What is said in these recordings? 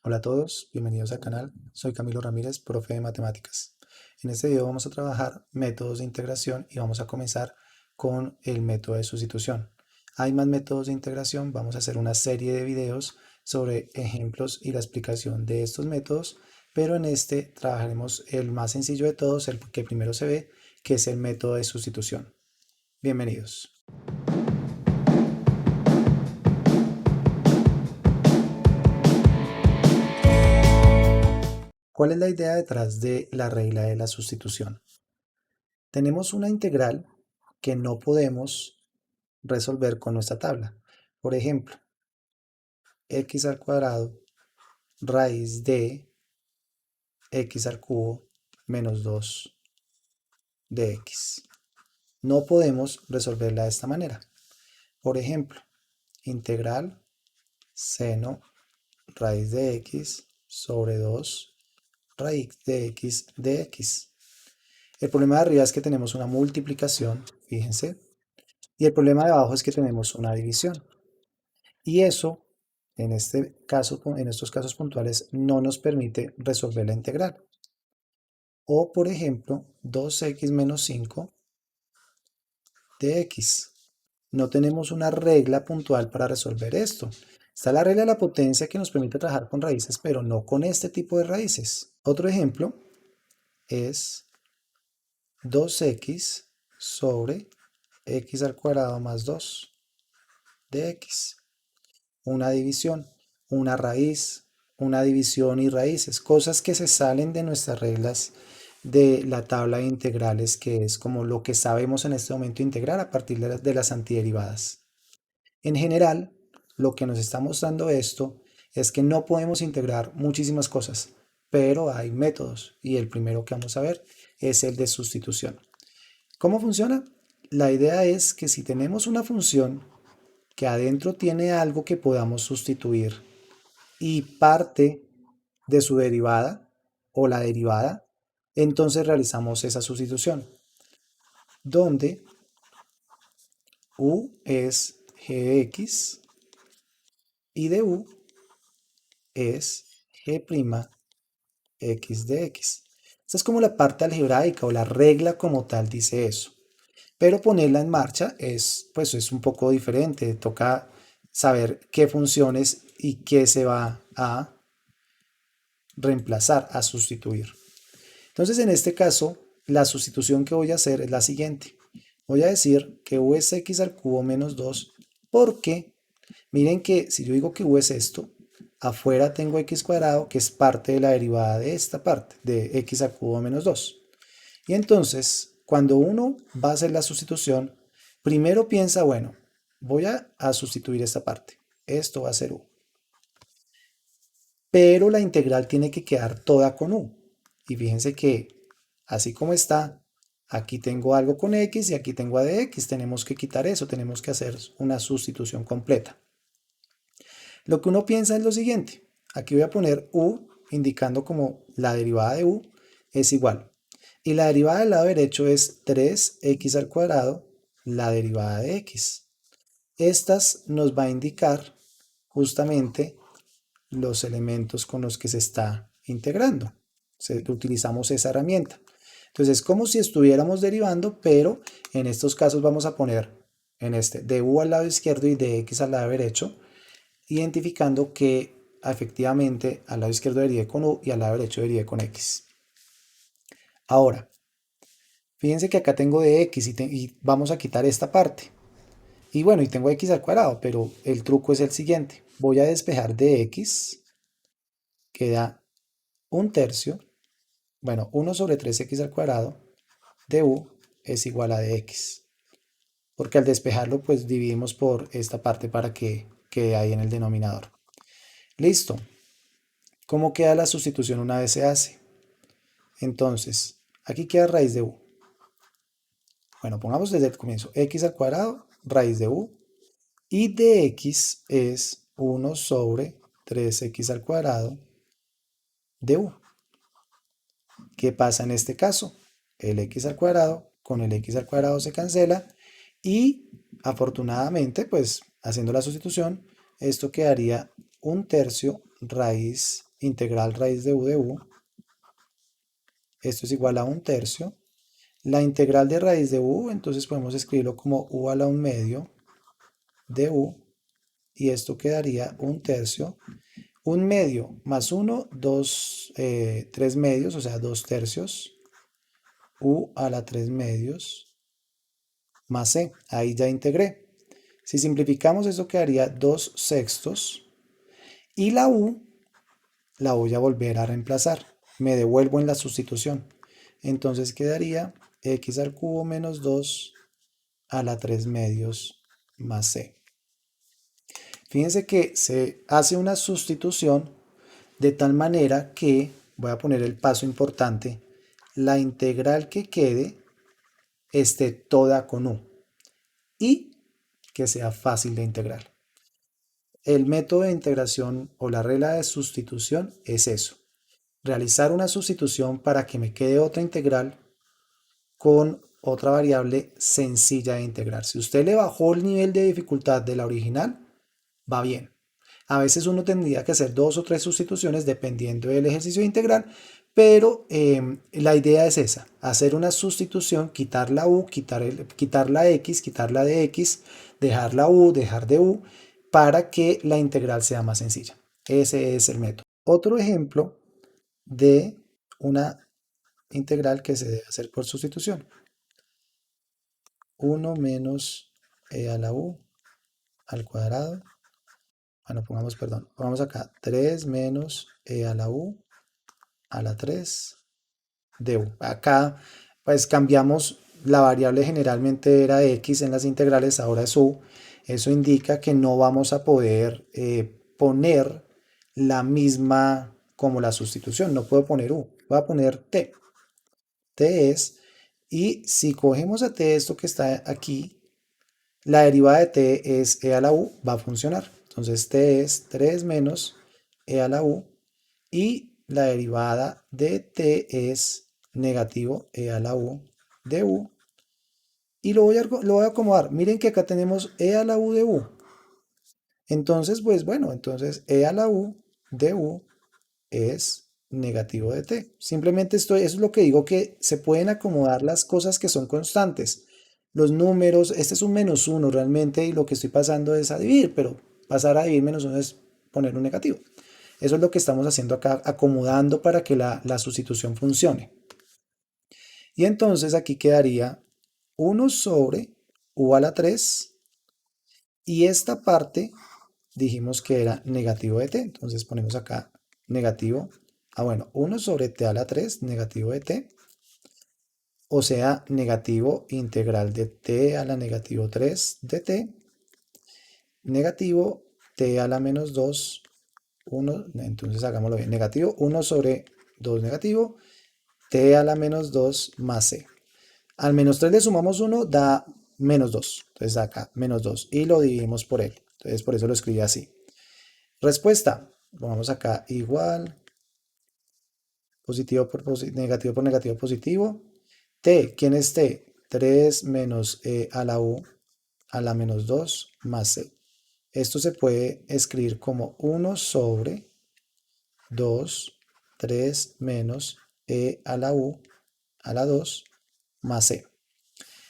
Hola a todos, bienvenidos al canal. Soy Camilo Ramírez, profe de matemáticas. En este video vamos a trabajar métodos de integración y vamos a comenzar con el método de sustitución. Hay más métodos de integración, vamos a hacer una serie de videos sobre ejemplos y la explicación de estos métodos, pero en este trabajaremos el más sencillo de todos, el que primero se ve, que es el método de sustitución. Bienvenidos. ¿Cuál es la idea detrás de la regla de la sustitución? Tenemos una integral que no podemos resolver con nuestra tabla. Por ejemplo, x al cuadrado raíz de x al cubo menos 2 de x. No podemos resolverla de esta manera. Por ejemplo, integral seno raíz de x sobre 2 raíz de x de x. El problema de arriba es que tenemos una multiplicación, fíjense, y el problema de abajo es que tenemos una división. Y eso, en estos casos puntuales, no nos permite resolver la integral. O, por ejemplo, 2x menos 5 de x. No tenemos una regla puntual para resolver esto. Está la regla de la potencia que nos permite trabajar con raíces, pero no con este tipo de raíces. Otro ejemplo es 2x sobre x al cuadrado más 2 de x. Una división, una raíz, una división y raíces, cosas que se salen de nuestras reglas de la tabla de integrales, que es como lo que sabemos en este momento integrar a partir de las antiderivadas. En general, lo que nos está mostrando esto es que no podemos integrar muchísimas cosas, pero hay métodos y el primero que vamos a ver es el de sustitución. ¿Cómo funciona? La idea es que si tenemos una función que adentro tiene algo que podamos sustituir y parte de su derivada o la derivada, entonces realizamos esa sustitución, donde u es g de x y de u es g' x de x. Esta es como la parte algebraica o la regla como tal dice eso. Pero ponerla en marcha pues es un poco diferente. Toca saber qué funciones y qué se va a reemplazar, a sustituir. Entonces, en este caso, la sustitución que voy a hacer es la siguiente. Voy a decir que u es x al cubo menos 2 porque miren que si yo digo que u es esto, afuera tengo x cuadrado que es parte de la derivada de esta parte, de x al cubo menos 2. Y entonces, cuando uno va a hacer la sustitución, primero piensa, bueno, voy a sustituir esta parte. Esto va a ser u. Pero la integral tiene que quedar toda con u. Y fíjense que así como está, aquí tengo algo con x y aquí tengo a de x. Tenemos que quitar eso, tenemos que hacer una sustitución completa. Lo que uno piensa es lo siguiente. Aquí voy a poner u, indicando como la derivada de u es igual. Y la derivada del lado derecho es 3x al cuadrado, la derivada de x. Estas nos va a indicar justamente los elementos con los que se está integrando. Utilizamos esa herramienta. Entonces es como si estuviéramos derivando, pero en estos casos vamos a poner en este de u al lado izquierdo y de x al lado derecho, identificando que efectivamente al lado izquierdo derive con u y al lado derecho derive con x. Ahora, fíjense que acá tengo de x y vamos a quitar esta parte. Y bueno, y tengo x al cuadrado, pero el truco es el siguiente. Voy a despejar de x, queda un tercio, bueno, 1 sobre 3x al cuadrado de u es igual a de x. Porque al despejarlo, pues dividimos por esta parte para que quede ahí en el denominador. Listo. ¿Cómo queda la sustitución una vez se hace? Entonces, aquí queda raíz de u. Bueno, pongamos desde el comienzo. X al cuadrado, raíz de u. Y de x es 1 sobre 3x al cuadrado de u. ¿Qué pasa en este caso? El x al cuadrado con el x al cuadrado se cancela y afortunadamente, pues haciendo la sustitución, esto quedaría un tercio raíz integral raíz de u de u. Esto es igual a 1/3. La integral de raíz de u, entonces podemos escribirlo como u a la 1/2 de u. Y esto quedaría 1/3. 1/2 más 1, 3 medios, o sea, 2/3. U a la 3 medios más c. Ahí ya integré. Si simplificamos, eso quedaría 2/6. Y la u la voy a volver a reemplazar. Me devuelvo en la sustitución. Entonces quedaría x al cubo menos 2 a la 3 medios más c. Fíjense que se hace una sustitución de tal manera que, voy a poner el paso importante, la integral que quede esté toda con u y que sea fácil de integrar. El método de integración o la regla de sustitución es eso. Realizar una sustitución para que me quede otra integral con otra variable sencilla de integrar. Si usted le bajó el nivel de dificultad de la original, va bien. A veces uno tendría que hacer 2 o 3 sustituciones dependiendo del ejercicio de integral, pero la idea es esa, hacer una sustitución, quitar la u, quitar la x, quitar la de x, dejar la u, dejar de u, para que la integral sea más sencilla. Ese es el método. Otro ejemplo de una integral que se debe hacer por sustitución. 1 menos e a la u al cuadrado. Bueno, pongamos acá 3 menos e a la u a la 3 de u. Acá pues cambiamos la variable, generalmente era x en las integrales, ahora es u. Eso indica que no vamos a poder poner la misma como la sustitución. No puedo poner u, voy a poner t. T es, y si cogemos a t, esto que está aquí, la derivada de t es e a la u, va a funcionar. Entonces t es 3 menos e a la u y la derivada de t es negativo e a la u de u. Y lo voy a acomodar. Miren que acá tenemos e a la u de u. Entonces, pues bueno, entonces e a la u de u es negativo de t. Simplemente eso es lo que digo, que se pueden acomodar las cosas que son constantes. Los números, este es un -1 realmente y lo que estoy pasando es a dividir, pero pasar a dividir -1 es poner un negativo. Eso es lo que estamos haciendo acá, acomodando para que la sustitución funcione. Y entonces aquí quedaría 1 sobre u a la 3 y esta parte dijimos que era negativo de t. Entonces ponemos acá negativo. Bueno, 1 sobre t a la 3, negativo de t. O sea, negativo integral de t a la negativo 3 de t. Negativo t a la menos 2, 1. Entonces hagámoslo bien. Negativo 1 sobre 2 negativo, t a la menos 2 más c. Al menos 3 le sumamos 1, da menos 2. Entonces acá, menos 2. Y lo dividimos por él. Entonces por eso lo escribí así. Respuesta. Vamos acá igual. Positivo por negativo, positivo. T, ¿quién es t? 3 menos e a la u a la menos 2 más c. Esto se puede escribir como 1 sobre 2, 3 menos e a la u a la 2 más c.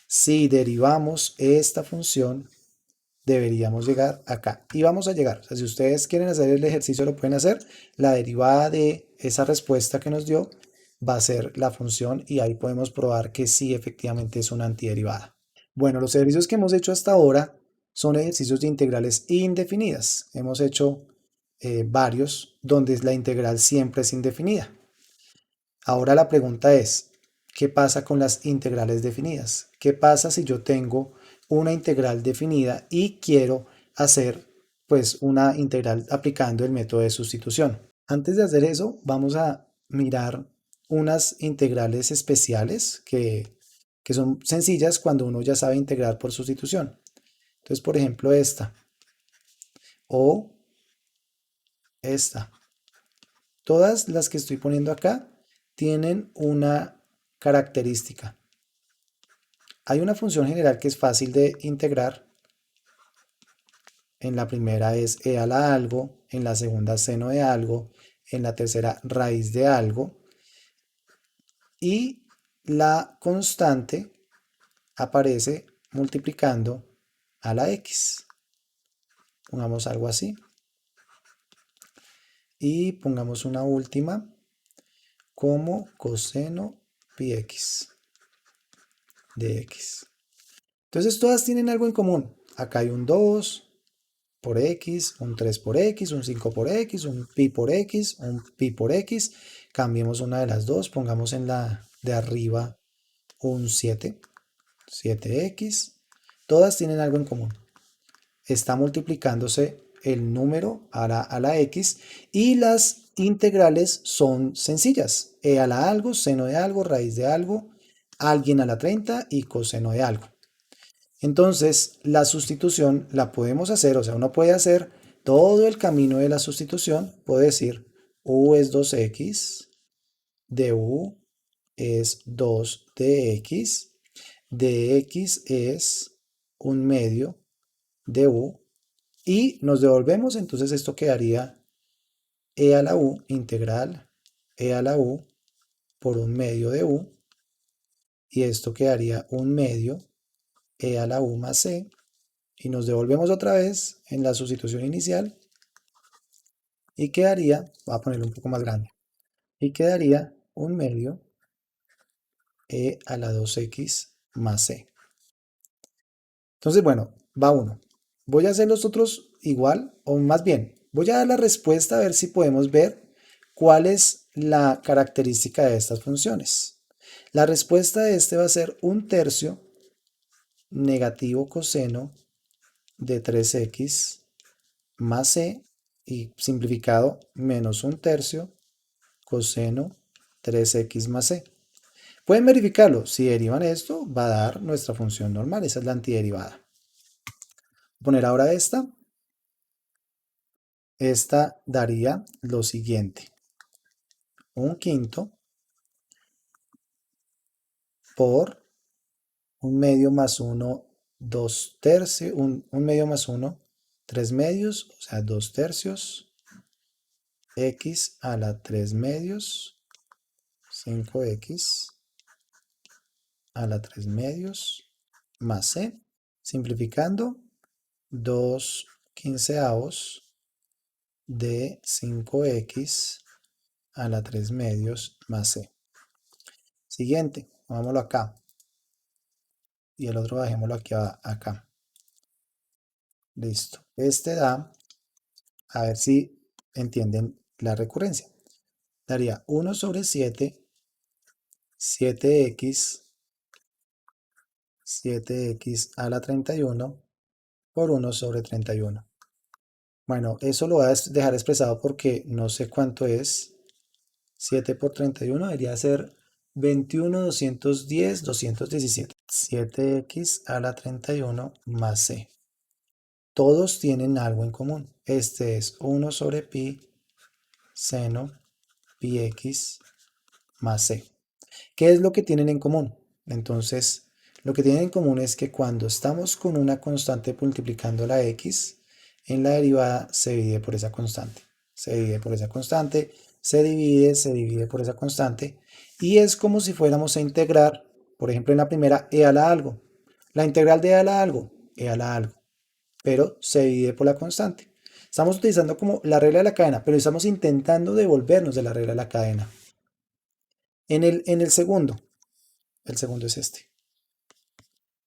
Si derivamos esta función, deberíamos llegar acá. Y vamos a llegar. O sea, si ustedes quieren hacer el ejercicio, lo pueden hacer. La derivada de esa respuesta que nos dio va a ser la función y ahí podemos probar que sí, efectivamente es una antiderivada. Bueno, los ejercicios que hemos hecho hasta ahora son ejercicios de integrales indefinidas. Hemos hecho varios donde la integral siempre es indefinida. Ahora la pregunta es, ¿qué pasa con las integrales definidas? ¿Qué pasa si yo tengo una integral definida y quiero hacer pues una integral aplicando el método de sustitución? Antes de hacer eso, vamos a mirar unas integrales especiales que son sencillas cuando uno ya sabe integrar por sustitución. Entonces, por ejemplo, esta o esta. Todas las que estoy poniendo acá tienen una característica. Hay una función general que es fácil de integrar. En la primera es e a la algo, en la segunda seno de algo, en la tercera raíz de algo y la constante aparece multiplicando a la x. Pongamos algo así. Y pongamos una última como coseno pi x de x. Entonces todas tienen algo en común. Acá hay un 2 por x, un 3 por x, un 5 por x, un pi por x, un pi por x. Cambiemos una de las dos, pongamos en la de arriba un 7, 7x. Todas tienen algo en común. Está multiplicándose el número a la x y las integrales son sencillas. E a la algo, seno de algo, raíz de algo, alguien a la 30 y coseno de algo. Entonces, la sustitución la podemos hacer, o sea, uno puede hacer todo el camino de la sustitución. Puede decir, u es 2x, de u es 2 de x es un medio de u, y nos devolvemos, entonces esto quedaría e a la u integral e a la u por un medio de u, y esto quedaría un medio e a la u más c, y nos devolvemos otra vez en la sustitución inicial y quedaría, voy a ponerlo un poco más grande, y quedaría un medio e a la 2x más c. Entonces, bueno, va uno. Voy a hacer los otros igual, o más bien, voy a dar la respuesta a ver si podemos ver cuál es la característica de estas funciones. La respuesta de este va a ser un tercio negativo coseno de 3x más c, y simplificado menos un tercio coseno 3x más c. Pueden verificarlo, si derivan esto va a dar nuestra función normal, esa es la antiderivada. Voy a poner ahora esta daría lo siguiente, un quinto por un medio más 1, 2 tercios, un medio más 1, 3 medios, o sea, 2 tercios, x a la 3 medios, 5x a la 3 medios, más c, simplificando, 2 quinceavos de 5x a la 3 medios más c. Siguiente, pongámoslo acá. Y el otro bajémoslo aquí acá. Listo. Este da, a ver si entienden la recurrencia. Daría 1 sobre 7, 7x a la 31 por 1 sobre 31. Bueno, eso lo voy a dejar expresado porque no sé cuánto es. 7 por 31 debería ser 21, 210, 217. 7x a la 31 más c. Todos tienen algo en común. Este es 1 sobre pi seno pi x más c. ¿Qué es lo que tienen en común? Entonces, lo que tienen en común es que cuando estamos con una constante multiplicando la x, en la derivada se divide por esa constante. Se divide por esa constante, se divide por esa constante, y es como si fuéramos a integrar, por ejemplo, en la primera, e a la algo. La integral de e a la algo, e a la algo, pero se divide por la constante. Estamos utilizando como la regla de la cadena, pero estamos intentando devolvernos de la regla de la cadena. En el segundo es este.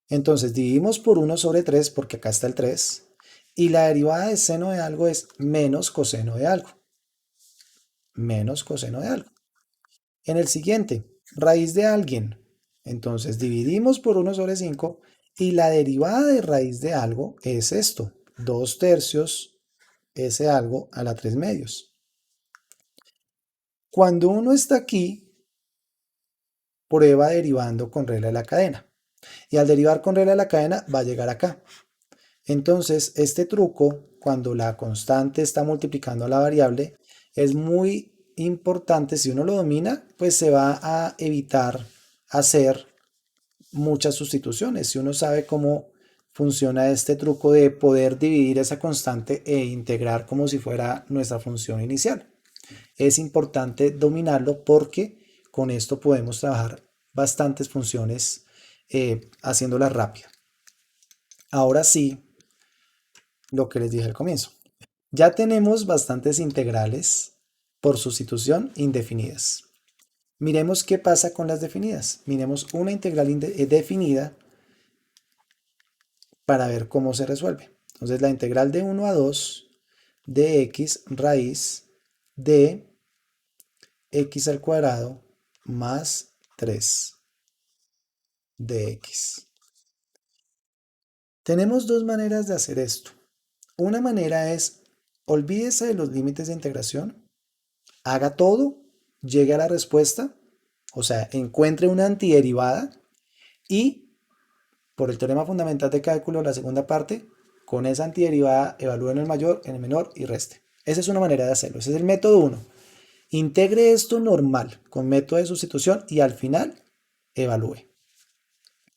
Entonces dividimos por 1 sobre 3 porque acá está el 3, y la derivada de seno de algo es menos coseno de algo. Menos coseno de algo. En el siguiente, raíz de alguien. Entonces dividimos por 1 sobre 5 y la derivada de raíz de algo es esto, 2 tercios ese algo a la 3 medios. Cuando uno está aquí, prueba derivando con regla de la cadena. Y al derivar con regla de la cadena va a llegar acá. Entonces, este truco, cuando la constante está multiplicando a la variable, es muy importante. Si uno lo domina, pues se va a evitar hacer muchas sustituciones. Si uno sabe cómo funciona este truco de poder dividir esa constante e integrar como si fuera nuestra función inicial. Es importante dominarlo porque con esto podemos trabajar bastantes funciones haciéndolas rápido. Ahora sí, lo que les dije al comienzo. Ya tenemos bastantes integrales por sustitución indefinidas. Miremos qué pasa con las definidas. Miremos una integral definida para ver cómo se resuelve. Entonces la integral de 1 a 2 de x raíz de x al cuadrado más 3 de x. Tenemos dos maneras de hacer esto. Una manera es, olvídese de los límites de integración, haga todo, llegue a la respuesta, o sea, encuentre una antiderivada y, por el teorema fundamental de cálculo, la segunda parte, con esa antiderivada evalúe en el mayor, en el menor y reste. Esa es una manera de hacerlo. Ese es el método 1. Integre esto normal con método de sustitución y al final evalúe.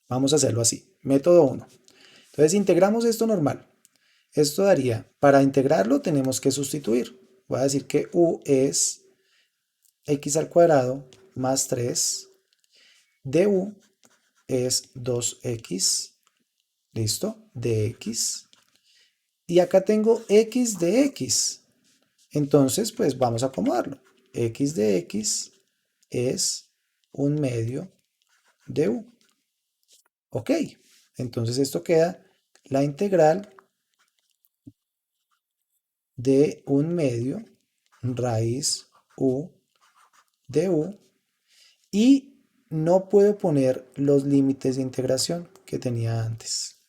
Vamos a hacerlo así. Método 1. Entonces integramos esto normal. Esto daría, para integrarlo tenemos que sustituir. Voy a decir que u es x al cuadrado más 3 de u es 2x, ¿listo? De x. Y acá tengo x de x. Entonces, pues vamos a acomodarlo. X de x es un medio de u. Ok, entonces esto queda la integral de un medio raíz u de u y no puedo poner los límites de integración que tenía antes.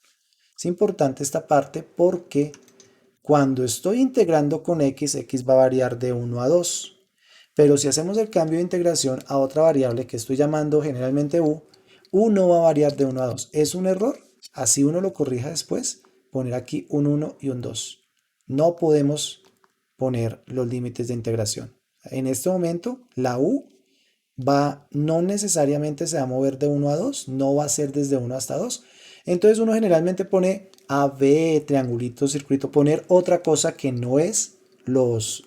Es importante esta parte porque cuando estoy integrando con x, x va a variar de 1 a 2. Pero si hacemos el cambio de integración a otra variable que estoy llamando generalmente u no va a variar de 1 a 2. Es un error, así uno lo corrija después, poner aquí un 1 y un 2. No podemos poner los límites de integración. En este momento, la u no necesariamente se va a mover de 1 a 2, no va a ser desde 1 hasta 2. Entonces uno generalmente pone A, B, triangulito, circuito, poner otra cosa que no es los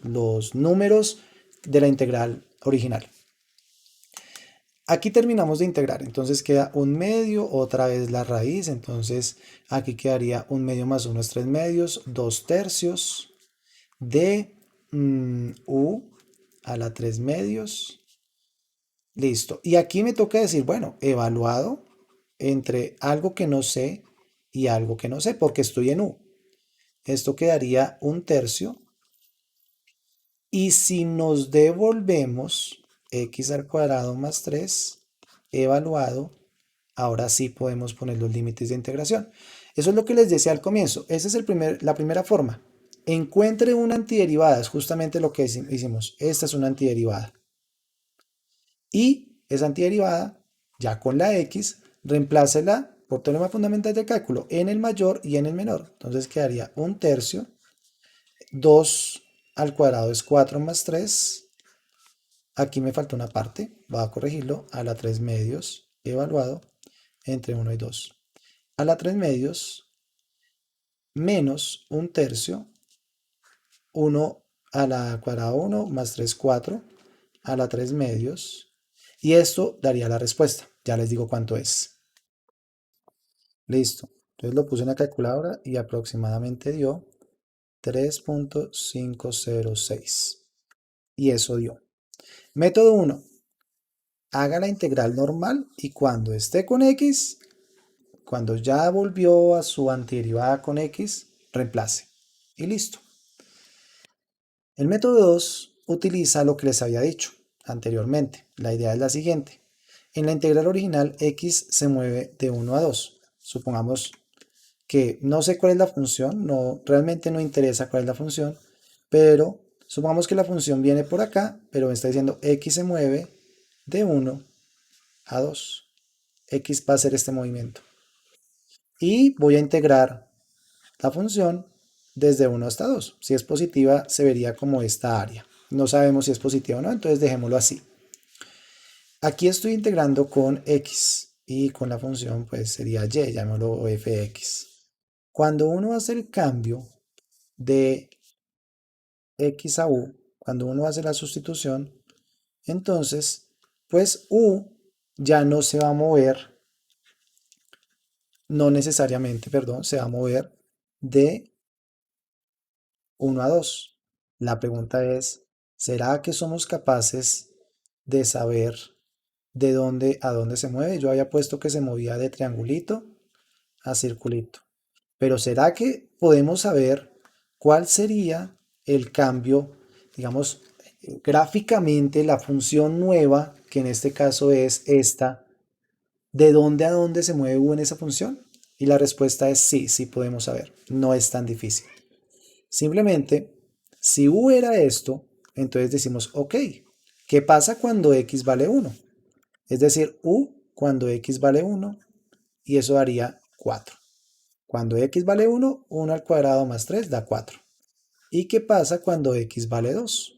números de la integral original. Aquí terminamos de integrar, entonces queda un medio, otra vez la raíz, entonces aquí quedaría un medio más 1 es 3 medios, 2 tercios de u a la 3 medios. Listo. Y aquí me toca decir, bueno, evaluado entre algo que no sé y algo que no sé, porque estoy en u. Esto quedaría un tercio. Y si nos devolvemos x al cuadrado más 3 evaluado, ahora sí podemos poner los límites de integración. Eso es lo que les decía al comienzo. Esa es la primera forma. Encuentre una antiderivada, es justamente lo que hicimos. Esta es una antiderivada. Y esa antiderivada, ya con la x, reemplácela por teorema fundamental de cálculo en el mayor y en el menor. Entonces quedaría un tercio. 2 al cuadrado es 4 más 3. Aquí me falta una parte. Voy a corregirlo. A la 3 medios evaluado entre 1 y 2. A la 3 medios menos un tercio. 1 a la cuadrado 1 más 3, 4. A la 3 medios. Y esto daría la respuesta. Ya les digo cuánto es. Listo. Entonces lo puse en la calculadora y aproximadamente dio 3.506. Y eso dio. Método 1. Haga la integral normal y cuando esté con x, cuando ya volvió a su antiderivada con x, reemplace. Y listo. El método 2 utiliza lo que les había dicho anteriormente. La idea es la siguiente. En la integral original, x se mueve de 1 a 2. Supongamos que no sé cuál es la función, realmente no interesa cuál es la función, pero supongamos que la función viene por acá, pero me está diciendo x se mueve de 1 a 2. X va a hacer este movimiento. Y voy a integrar la función desde 1 hasta 2. Si es positiva, se vería como esta área. No sabemos si es positiva o no, entonces dejémoslo así. Aquí estoy integrando con x y con la función pues sería y, llamémoslo fx. Cuando uno hace el cambio de x a u, Cuando uno hace la sustitución, entonces, pues u ya no se va a mover, no necesariamente, perdón, se va a mover de 1 a 2. La pregunta es, ¿será que somos capaces de saber de dónde a dónde se mueve? Yo había puesto que se movía de triangulito a circulito. Pero ¿será que podemos saber cuál sería el cambio, digamos, gráficamente la función nueva, que en este caso es esta, de dónde a dónde se mueve U en esa función? Y la respuesta es sí, sí podemos saber. No es tan difícil. Simplemente, si U era esto, entonces decimos, ok, ¿qué pasa cuando X vale 1? Es decir, U cuando X vale 1, y eso daría 4. Cuando X vale 1, 1 al cuadrado más 3 da 4. ¿Y qué pasa cuando X vale 2?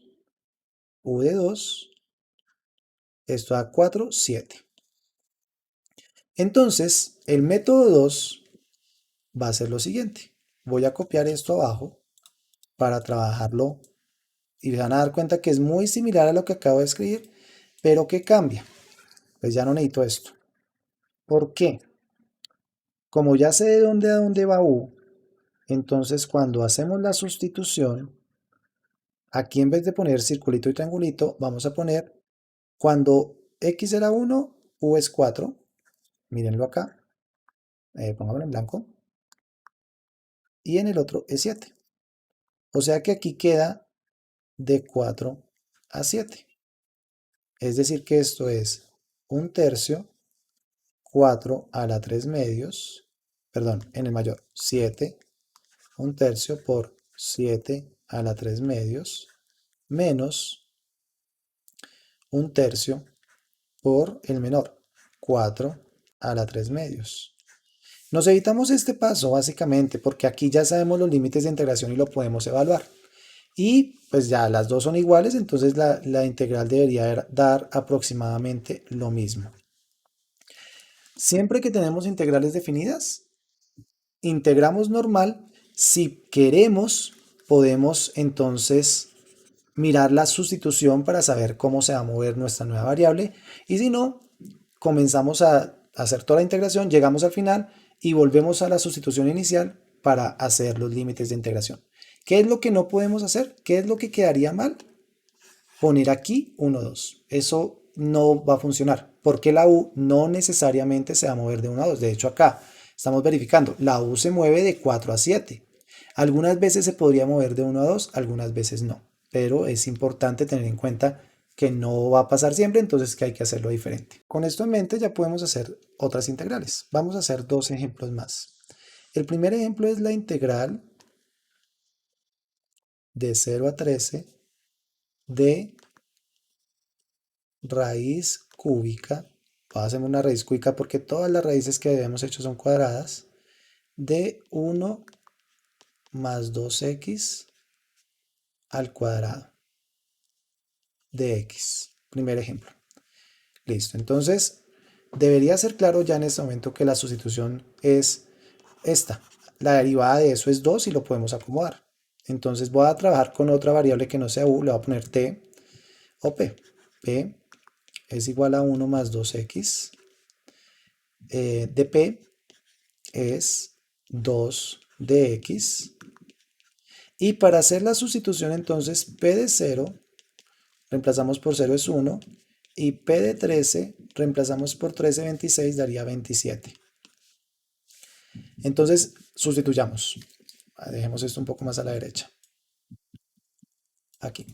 U de 2, esto da 4, 7. Entonces, el método 2 va a ser lo siguiente. Voy a copiar esto abajo para trabajarlo y van a dar cuenta que es muy similar a lo que acabo de escribir, pero ¿qué cambia? Pues ya no necesito esto. ¿Por qué? Como ya sé de dónde a dónde va U, entonces cuando hacemos la sustitución, aquí en vez de poner circulito y triangulito, vamos a poner cuando X era 1, U es 4. Mírenlo acá. Pongámoslo en blanco. Y en el otro es 7. O sea que aquí queda de 4 a 7. Es decir que esto es 1/3, 4 a la 3 medios, perdón, en el mayor, 7, 1/3 por 7 a la 3 medios, menos 1/3 por el menor, 4 a la 3 medios. Nos evitamos este paso básicamente porque aquí ya sabemos los límites de integración y lo podemos evaluar. Y pues ya las dos son iguales, entonces la integral debería dar aproximadamente lo mismo. Siempre que tenemos integrales definidas, integramos normal. Si queremos, podemos entonces mirar la sustitución para saber cómo se va a mover nuestra nueva variable. Y si no, comenzamos a hacer toda la integración, llegamos al final y volvemos a la sustitución inicial para hacer los límites de integración. ¿Qué es lo que no podemos hacer? ¿Qué es lo que quedaría mal? Poner aquí 1, 2. Eso no va a funcionar porque la U no necesariamente se va a mover de 1 a 2. De hecho, acá estamos verificando, la U se mueve de 4 a 7. Algunas veces se podría mover de 1 a 2, algunas veces no. Pero es importante tener en cuenta que no va a pasar siempre, entonces que hay que hacerlo diferente. Con esto en mente ya podemos hacer otras integrales. Vamos a hacer dos ejemplos más. El primer ejemplo es la integral de 0 a 13 de raíz cúbica. Voy a hacer una raíz cúbica porque todas las raíces que habíamos hecho son cuadradas, de 1 más 2x al cuadrado de x. Primer ejemplo. Listo. Entonces, debería ser claro ya en este momento que la sustitución es esta. La derivada de eso es 2 y lo podemos acomodar. Entonces voy a trabajar con otra variable que no sea u, le voy a poner t o p. P es igual a 1 más 2x. De p es 2 de x. Y para hacer la sustitución entonces p de 0 reemplazamos por 0 es 1. Y p de 13 reemplazamos por 13, 26 daría 27. Entonces sustituyamos. Dejemos esto un poco más a la derecha. Aquí.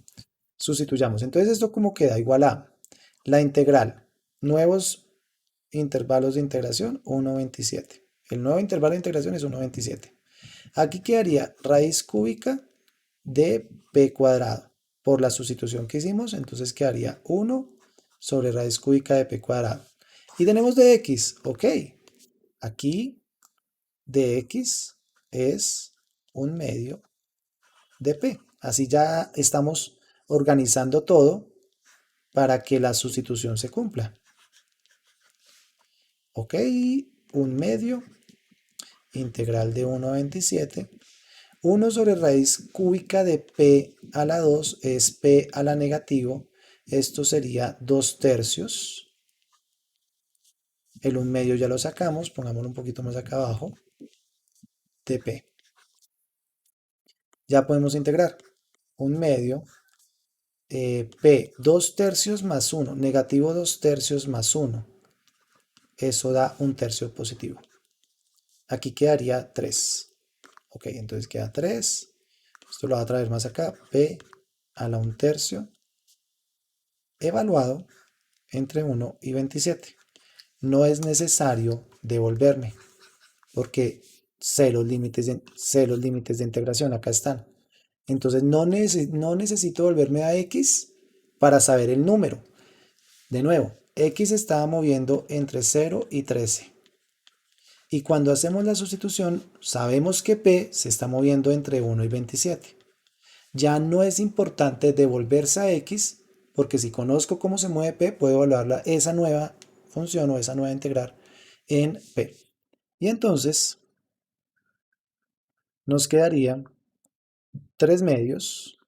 Sustituyamos. Entonces esto como queda igual a la integral. Nuevos intervalos de integración 1,27. El nuevo intervalo de integración es 1,27. Aquí quedaría raíz cúbica de p cuadrado. Por la sustitución que hicimos, entonces quedaría 1 sobre raíz cúbica de p cuadrado. Y tenemos de x, ok. Aquí de x es 1/2 de p. Así ya estamos organizando todo para que la sustitución se cumpla. Ok, 1/2 integral de 1 a 27. 1 sobre raíz cúbica de p a la 2 es p a la negativo. Esto sería 2 tercios. El 1 medio ya lo sacamos, pongámoslo un poquito más acá abajo, de p. Ya podemos integrar 1 medio, p, 2 tercios más 1, negativo 2 tercios más 1. Eso da 1 tercio positivo. Aquí quedaría 3. Ok, entonces queda 3. Esto lo va a traer más acá, p a la 1 tercio, evaluado entre 1 y 27. No es necesario devolverme, porque sé los límites de integración, acá están. Entonces no necesito volverme a x para saber el número. De nuevo, x estaba moviendo entre 0 y 13. Y cuando hacemos la sustitución, sabemos que p se está moviendo entre 1 y 27. Ya no es importante devolverse a x, porque si conozco cómo se mueve p, puedo evaluar esa nueva función o esa nueva integral en p. Y entonces nos quedaría 3 medios,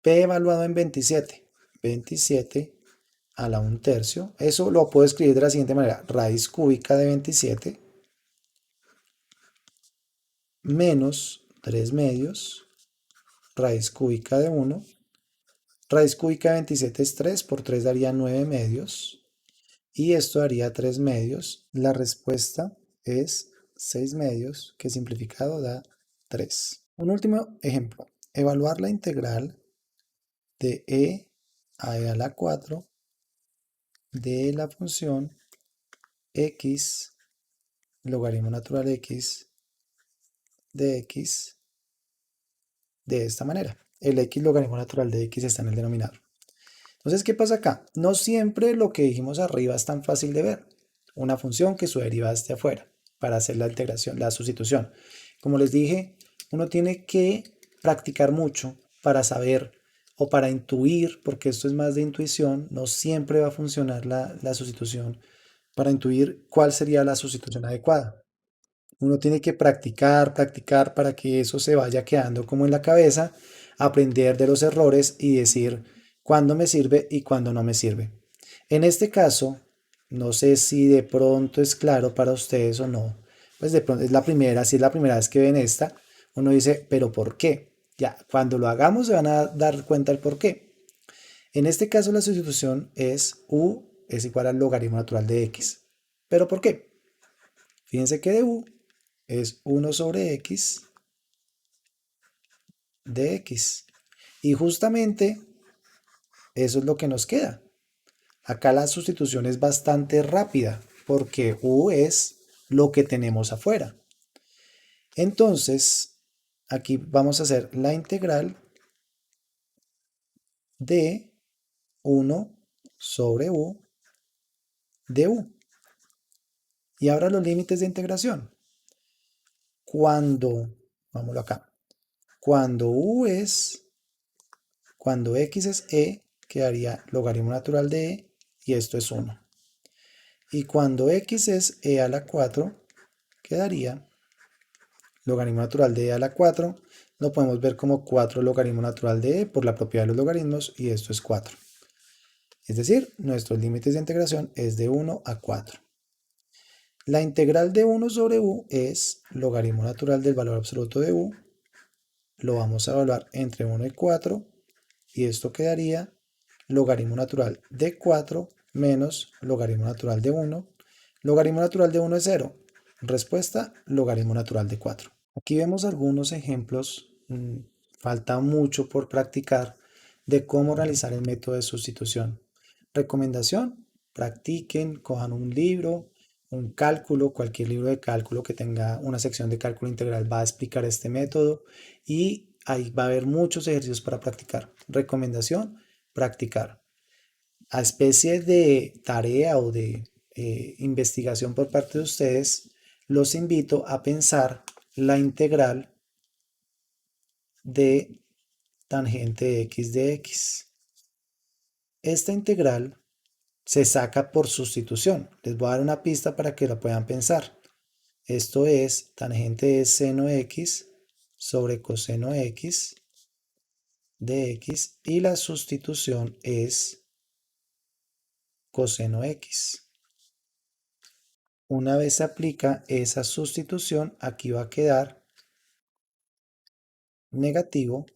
p evaluado en 27. 27 a la 1 tercio. Eso lo puedo escribir de la siguiente manera. Raíz cúbica de 27 menos 3 medios, raíz cúbica de 1. Raíz cúbica de 27 es 3, por 3 daría 9 medios. Y esto daría 3 medios. La respuesta es 6 medios, que simplificado da 3. Un último ejemplo. Evaluar la integral de e a la 4 de la función x logaritmo natural x de x de esta manera. El x logaritmo natural de x está en el denominador. Entonces, ¿qué pasa acá? No siempre lo que dijimos arriba es tan fácil de ver. Una función que su derivada esté afuera para hacer la integración, la sustitución. Como les dije, uno tiene que practicar mucho para saber o para intuir, porque esto es más de intuición, no siempre va a funcionar la sustitución, para intuir cuál sería la sustitución adecuada. Uno tiene que practicar, practicar para que eso se vaya quedando como en la cabeza, aprender de los errores y decir cuándo me sirve y cuándo no me sirve. En este caso, no sé si de pronto es claro para ustedes o no. Pues de pronto es la primera, si es la primera vez que ven esta, uno dice, pero ¿por qué? Ya, cuando lo hagamos se van a dar cuenta del por qué. En este caso la sustitución es u es igual al logaritmo natural de x. ¿Pero por qué? Fíjense que de u es 1 sobre x de x. Y justamente eso es lo que nos queda. Acá la sustitución es bastante rápida porque u es lo que tenemos afuera. Entonces, aquí vamos a hacer la integral de 1 sobre u de u. Y ahora los límites de integración. Vámonos acá, cuando x es quedaría logaritmo natural de y esto es 1. Y cuando x es a la 4, quedaría logaritmo natural de a la 4. Lo podemos ver como 4 logaritmo natural de por la propiedad de los logaritmos y esto es 4. Es decir, nuestros límites de integración es de 1 a 4. La integral de 1 sobre u es logaritmo natural del valor absoluto de u. Lo vamos a evaluar entre 1 y 4 y esto quedaría logaritmo natural de 4 menos logaritmo natural de 1. Logaritmo natural de 1 es 0. Respuesta, logaritmo natural de 4. Aquí vemos algunos ejemplos, falta mucho por practicar, de cómo realizar el método de sustitución. Recomendación, practiquen, cojan un libro, un cálculo, cualquier libro de cálculo que tenga una sección de cálculo integral va a explicar este método y ahí va a haber muchos ejercicios para practicar. Recomendación, practicar. A especie de tarea o de investigación por parte de ustedes, los invito a pensar la integral de tangente x de x. Esta integral se saca por sustitución. Les voy a dar una pista para que la puedan pensar. Esto es, tangente es seno x sobre coseno x de x y la sustitución es coseno x. Una vez se aplica esa sustitución, aquí va a quedar negativo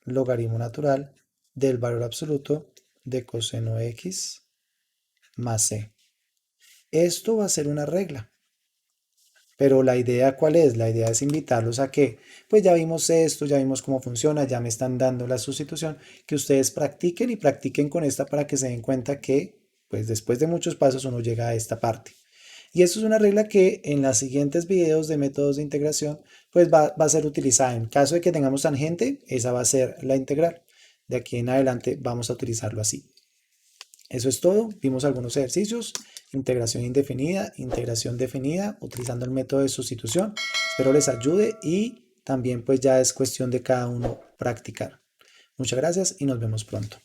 logaritmo natural del valor absoluto de coseno x más c. Esto va a ser una regla. Pero la idea, ¿cuál es? La idea es invitarlos a que, pues ya vimos esto, ya vimos cómo funciona, ya me están dando la sustitución, que ustedes practiquen y practiquen con esta para que se den cuenta que, pues después de muchos pasos uno llega a esta parte. Y esto es una regla que en los siguientes videos de métodos de integración, pues va a ser utilizada. En caso de que tengamos tangente, esa va a ser la integral. De aquí en adelante vamos a utilizarlo así. Eso es todo. Vimos algunos ejercicios, integración indefinida, integración definida, utilizando el método de sustitución. Espero les ayude y también pues ya es cuestión de cada uno practicar. Muchas gracias y nos vemos pronto.